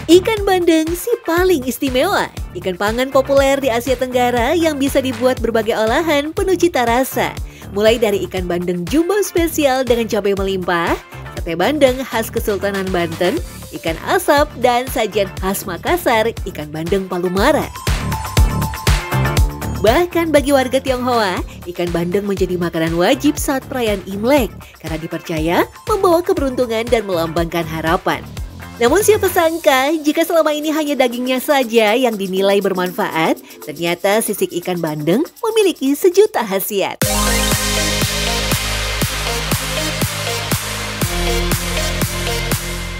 Ikan bandeng si paling istimewa. Ikan pangan populer di Asia Tenggara yang bisa dibuat berbagai olahan penuh cita rasa. Mulai dari ikan bandeng jumbo spesial dengan cabai melimpah, sate bandeng khas Kesultanan Banten, ikan asap, dan sajian khas Makassar, ikan bandeng Palumara. Bahkan bagi warga Tionghoa, ikan bandeng menjadi makanan wajib saat perayaan Imlek karena dipercaya membawa keberuntungan dan melambangkan harapan. Namun siapa sangka jika selama ini hanya dagingnya saja yang dinilai bermanfaat, ternyata sisik ikan bandeng memiliki sejuta khasiat.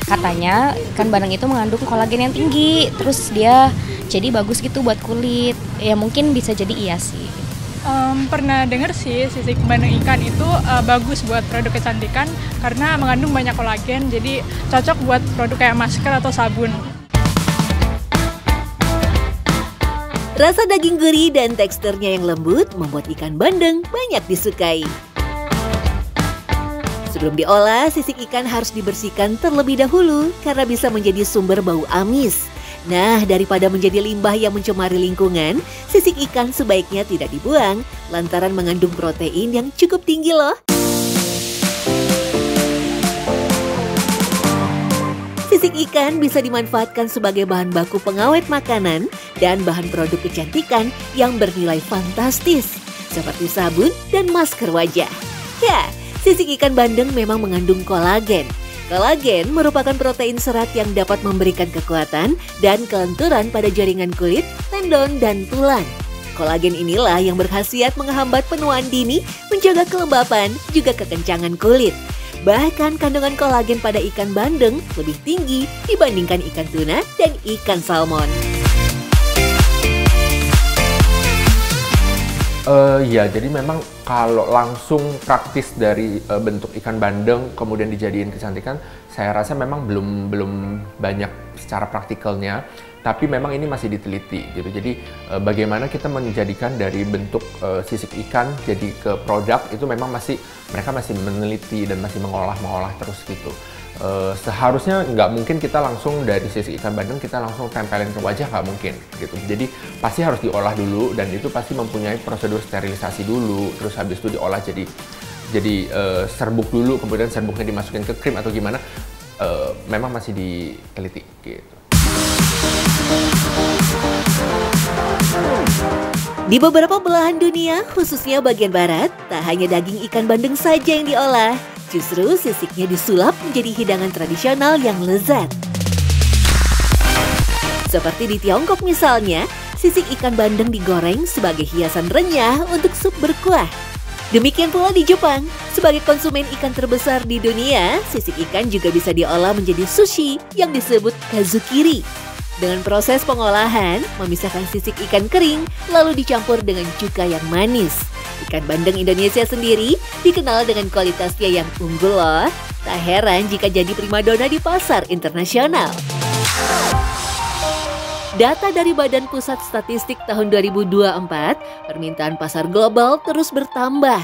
Katanya ikan bandeng itu mengandung kolagen yang tinggi, terus dia jadi bagus gitu buat kulit. Ya mungkin bisa jadi iya sih. Pernah dengar sih sisik bandeng ikan itu bagus buat produk kecantikan karena mengandung banyak kolagen, jadi cocok buat produk kayak masker atau sabun. Rasa daging gurih dan teksturnya yang lembut membuat ikan bandeng banyak disukai. Sebelum diolah, sisik ikan harus dibersihkan terlebih dahulu karena bisa menjadi sumber bau amis. Nah, daripada menjadi limbah yang mencemari lingkungan, sisik ikan sebaiknya tidak dibuang lantaran mengandung protein yang cukup tinggi loh. Sisik ikan bisa dimanfaatkan sebagai bahan baku pengawet makanan dan bahan produk kecantikan yang bernilai fantastis, seperti sabun dan masker wajah. Ya, sisik ikan bandeng memang mengandung kolagen. Kolagen merupakan protein serat yang dapat memberikan kekuatan dan kelenturan pada jaringan kulit, tendon, dan tulang. Kolagen inilah yang berkhasiat menghambat penuaan dini, menjaga kelembapan, juga kekencangan kulit. Bahkan kandungan kolagen pada ikan bandeng lebih tinggi dibandingkan ikan tuna dan ikan salmon. Ya, jadi memang kalau langsung praktis dari bentuk ikan bandeng kemudian dijadiin kecantikan, saya rasa memang belum banyak secara praktikalnya, tapi memang ini masih diteliti gitu. Jadi bagaimana kita menjadikan dari bentuk sisik ikan jadi ke produk itu memang mereka masih meneliti dan masih mengolah terus gitu. Seharusnya nggak mungkin kita langsung dari sisik ikan bandeng kita langsung tempelin ke wajah, nggak mungkin gitu. Jadi pasti harus diolah dulu dan itu pasti mempunyai prosedur sterilisasi dulu, terus habis itu diolah jadi serbuk dulu, kemudian serbuknya dimasukin ke krim atau gimana, memang masih diteliti gitu. Di beberapa belahan dunia, khususnya bagian barat, tak hanya daging ikan bandeng saja yang diolah, justru sisiknya disulap menjadi hidangan tradisional yang lezat. Seperti di Tiongkok misalnya, sisik ikan bandeng digoreng sebagai hiasan renyah untuk sup berkuah. Demikian pula di Jepang, sebagai konsumen ikan terbesar di dunia, sisik ikan juga bisa diolah menjadi sushi yang disebut kazukiri. Dengan proses pengolahan, memisahkan sisik ikan kering, lalu dicampur dengan cuka yang manis. Ikan bandeng Indonesia sendiri dikenal dengan kualitasnya yang unggul loh. Tak heran jika jadi primadona di pasar internasional. Data dari Badan Pusat Statistik tahun 2024, permintaan pasar global terus bertambah.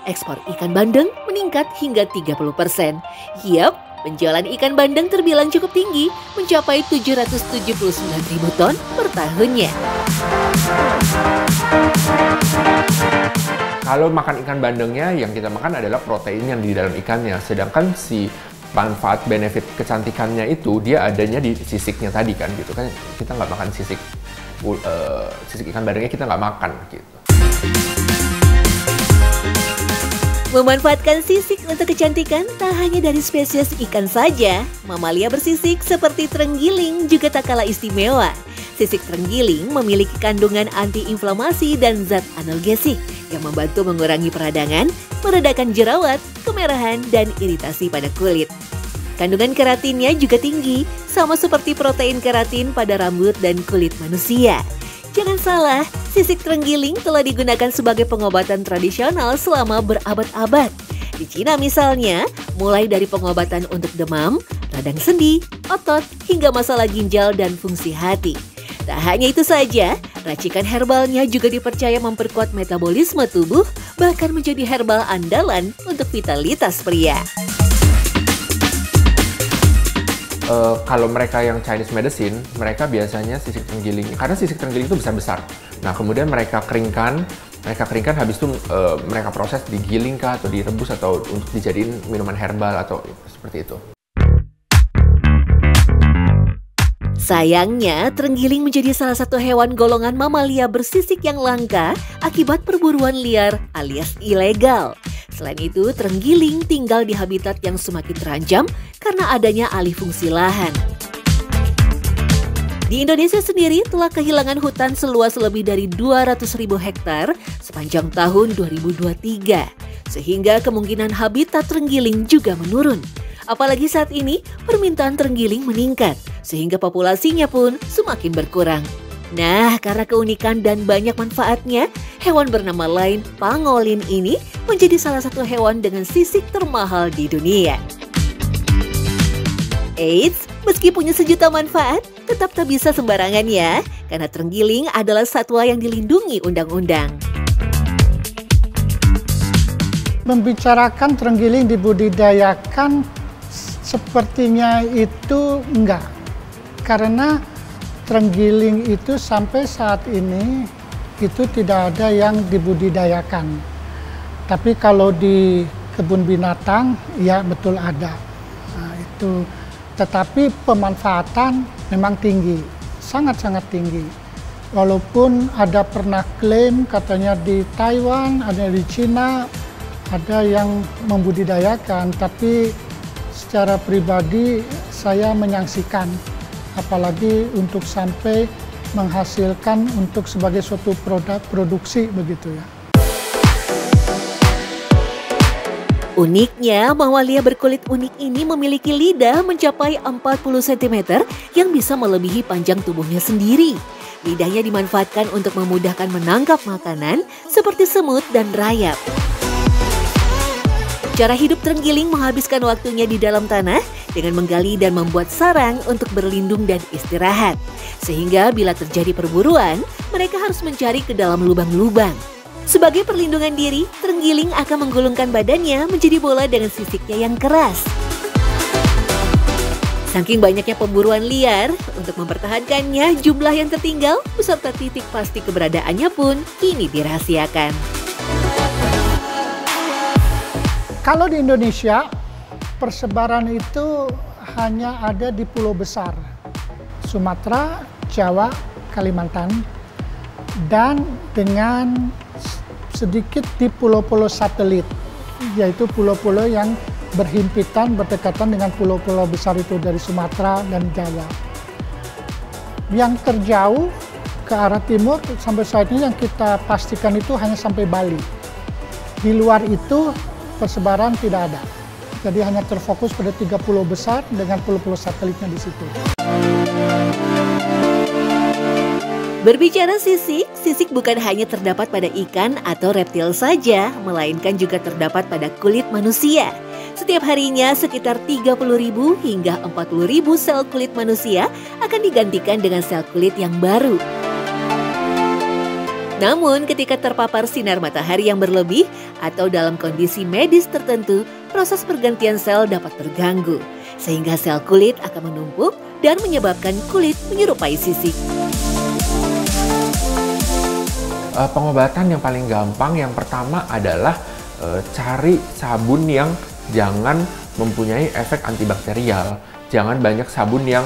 Ekspor ikan bandeng meningkat hingga 30%. Yap, penjualan ikan bandeng terbilang cukup tinggi, mencapai 779.000 ton per tahunnya. Kalau makan ikan bandengnya, yang kita makan adalah protein yang di dalam ikannya. Sedangkan si manfaat benefit kecantikannya itu dia adanya di sisiknya tadi kan gitu kan. Kita nggak makan sisik ikan bandengnya, kita nggak makan gitu. Memanfaatkan sisik untuk kecantikan tak hanya dari spesies ikan saja. Mamalia bersisik seperti terenggiling juga tak kalah istimewa. Sisik terenggiling memiliki kandungan antiinflamasi dan zat analgesik yang membantu mengurangi peradangan, meredakan jerawat, kemerahan, dan iritasi pada kulit. Kandungan keratinnya juga tinggi, sama seperti protein keratin pada rambut dan kulit manusia. Jangan salah, sisik terenggiling telah digunakan sebagai pengobatan tradisional selama berabad-abad. Di Cina misalnya, mulai dari pengobatan untuk demam, radang sendi, otot, hingga masalah ginjal dan fungsi hati. Tak hanya itu saja, racikan herbalnya juga dipercaya memperkuat metabolisme tubuh, bahkan menjadi herbal andalan untuk vitalitas pria. kalau mereka yang Chinese medicine, mereka biasanya sisik terenggiling, karena sisik terenggiling itu besar-besar. Nah, kemudian mereka keringkan habis itu mereka proses digiling kah atau direbus atau untuk dijadiin minuman herbal atau seperti itu. Sayangnya, terenggiling menjadi salah satu hewan golongan mamalia bersisik yang langka akibat perburuan liar alias ilegal. Selain itu, terenggiling tinggal di habitat yang semakin terancam karena adanya alih fungsi lahan. Di Indonesia sendiri telah kehilangan hutan seluas lebih dari 200.000 hektar sepanjang tahun 2023, sehingga kemungkinan habitat terenggiling juga menurun. Apalagi saat ini permintaan terenggiling meningkat, sehingga populasinya pun semakin berkurang. Nah, karena keunikan dan banyak manfaatnya, hewan bernama lain pangolin ini menjadi salah satu hewan dengan sisik termahal di dunia. Eits, meski punya sejuta manfaat, tetap tak bisa sembarangan ya, karena terenggiling adalah satwa yang dilindungi undang-undang. Membicarakan terenggiling dibudidayakan sepertinya itu enggak. Karena terenggiling itu sampai saat ini itu tidak ada yang dibudidayakan. Tapi kalau di kebun binatang, ya betul ada. Nah, itu. Tetapi pemanfaatan memang tinggi, sangat-sangat tinggi. Walaupun ada pernah klaim katanya di Taiwan, ada di Cina, ada yang membudidayakan, tapi secara pribadi saya menyaksikan, apalagi untuk sampai menghasilkan untuk sebagai suatu produk produksi begitu ya. Uniknya, mamalia berkulit unik ini memiliki lidah mencapai 40 cm yang bisa melebihi panjang tubuhnya sendiri. Lidahnya dimanfaatkan untuk memudahkan menangkap makanan seperti semut dan rayap. Cara hidup terenggiling menghabiskan waktunya di dalam tanah dengan menggali dan membuat sarang untuk berlindung dan istirahat. Sehingga bila terjadi perburuan, mereka harus mencari ke dalam lubang-lubang. Sebagai perlindungan diri, terenggiling akan menggulungkan badannya menjadi bola dengan sisiknya yang keras. Saking banyaknya pemburuan liar, untuk mempertahankannya, jumlah yang tertinggal beserta titik pasti keberadaannya pun kini dirahasiakan. Kalau di Indonesia, persebaran itu hanya ada di pulau besar, Sumatera, Jawa, Kalimantan, dan dengan sedikit di pulau-pulau satelit, yaitu pulau-pulau yang berhimpitan, berdekatan dengan pulau-pulau besar itu dari Sumatera dan Jawa. Yang terjauh ke arah timur sampai saat ini yang kita pastikan itu hanya sampai Bali. Di luar itu persebaran tidak ada. Jadi hanya terfokus pada 3 pulau besar dengan pulau-pulau satelitnya di situ. Berbicara sisik, sisik bukan hanya terdapat pada ikan atau reptil saja, melainkan juga terdapat pada kulit manusia. Setiap harinya sekitar 30.000 hingga 40.000 sel kulit manusia akan digantikan dengan sel kulit yang baru. Namun ketika terpapar sinar matahari yang berlebih atau dalam kondisi medis tertentu, proses pergantian sel dapat terganggu, sehingga sel kulit akan menumpuk dan menyebabkan kulit menyerupai sisik. Pengobatan yang paling gampang yang pertama adalah cari sabun yang jangan mempunyai efek antibakterial. Jangan banyak sabun yang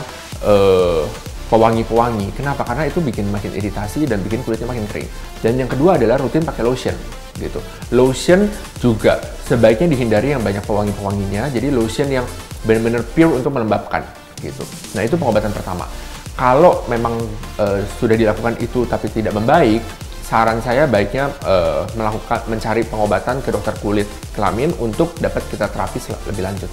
pewangi-pewangi. Kenapa? Karena itu bikin makin iritasi dan bikin kulitnya makin kering. Dan yang kedua adalah rutin pakai lotion gitu. Lotion juga sebaiknya dihindari yang banyak pewangi-pewanginya. Jadi lotion yang benar-benar pure untuk melembabkan gitu. Nah, itu pengobatan pertama. Kalau memang sudah dilakukan itu tapi tidak membaik, saran saya baiknya mencari pengobatan ke dokter kulit kelamin untuk dapat kita terapi lebih lanjut.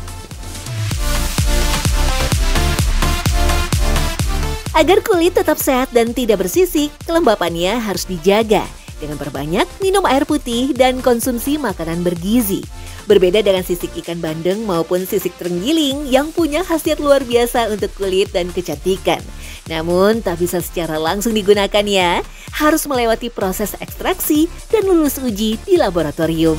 Agar kulit tetap sehat dan tidak bersisik, kelembapannya harus dijaga dengan perbanyak minum air putih dan konsumsi makanan bergizi. Berbeda dengan sisik ikan bandeng maupun sisik terenggiling yang punya khasiat luar biasa untuk kulit dan kecantikan. Namun tak bisa secara langsung digunakan ya, harus melewati proses ekstraksi dan lulus uji di laboratorium.